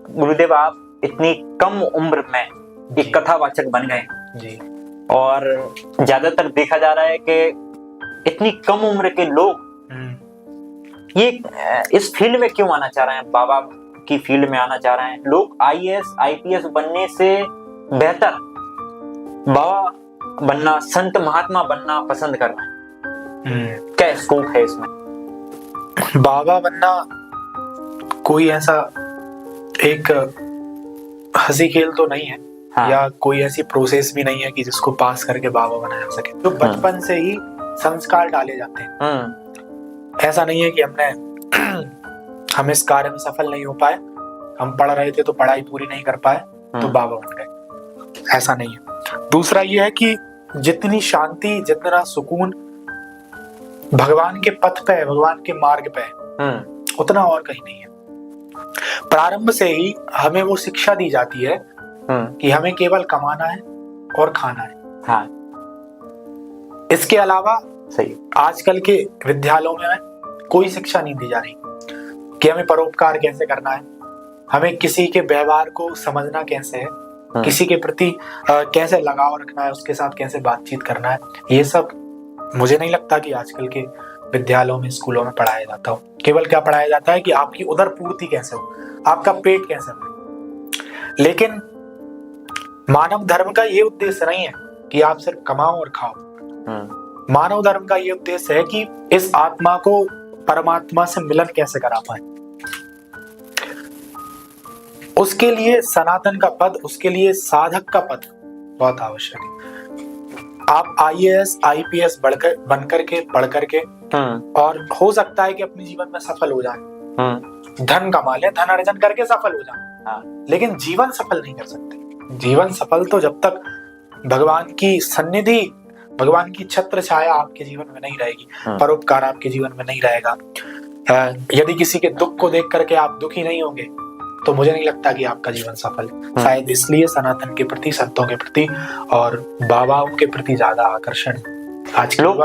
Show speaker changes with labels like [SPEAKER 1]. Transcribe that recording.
[SPEAKER 1] गुरुदेव आप इतनी कम उम्र में एक कथावाचक बन गए
[SPEAKER 2] जी।
[SPEAKER 1] और ज्यादातर देखा जा रहा है कि इतनी कम उम्र के लोग ये इस फील्ड में क्यों आना चाह रहे हैं, बाबा की फील्ड में आना चाह रहे हैं। लोग आईएएस आईपीएस बनने से बेहतर बाबा बनना, संत महात्मा बनना पसंद कर रहे हैं। क्या स्कोप है इसमें?
[SPEAKER 2] बाबा बनना कोई ऐसा एक हंसी खेल तो नहीं है। हाँ। या कोई ऐसी प्रोसेस भी नहीं है कि जिसको पास करके बाबा बनाया जा सके। तो बचपन से ही संस्कार डाले जाते हैं। ऐसा नहीं है कि हम इस कार्य में सफल नहीं हो पाए, हम पढ़ रहे थे तो पढ़ाई पूरी नहीं कर पाए तो बाबा बन गए, ऐसा नहीं है। दूसरा ये है कि जितनी शांति, जितना सुकून भगवान के पथ पे है, भगवान के मार्ग पे है, उतना और कहीं नहीं है। प्रारंभ से ही हमें वो शिक्षा दी जाती है कि हमें केवल कमाना है और खाना है।
[SPEAKER 1] हाँ।
[SPEAKER 2] इसके अलावा
[SPEAKER 1] सही
[SPEAKER 2] आजकल के विद्यालयों में कोई शिक्षा नहीं दी जा रही कि हमें परोपकार कैसे करना है, हमें किसी के व्यवहार को समझना कैसे है, किसी के प्रति कैसे लगाव रखना है, उसके साथ कैसे बातचीत करना है। ये सब मुझे नहीं लगता कि आजकल के विद्यालयों में, स्कूलों में पढ़ाया जाता हो। केवल क्या पढ़ाया जाता है कि आपकी उदर पूर्ति कैसे हो, आपका पेट कैसे भरे। लेकिन मानव धर्म का ये उद्देश्य नहीं है कि आप सिर्फ कमाओ और खाओ। मानव धर्म का ये उद्देश्य है कि इस आत्मा को परमात्मा से मिलन कैसे करा पाए। उसके लिए सनातन का पद, उसके लिए साधक का पद बहुत आवश्यक है। आप आईएएस आईपीएस बन करके पढ़ करके और हो सकता है कि अपने जीवन में सफल हो जाए, धन कमा ले, धन अर्जन करके सफल हो जाए, लेकिन जीवन सफल नहीं कर सकते। जीवन सफल तो जब तक भगवान की सन्निधि, भगवान की छत्र छाया आपके जीवन में नहीं रहेगी, परोपकार आपके जीवन में नहीं रहेगा, यदि किसी के दुख को देख करके आप दुखी नहीं होंगे, तो मुझे नहीं लगता कि आपका जीवन सफल है। शायद इसलिए सनातन के प्रति, संतों के प्रति और बाबाओं के प्रति ज्यादा आकर्षण आज के लोग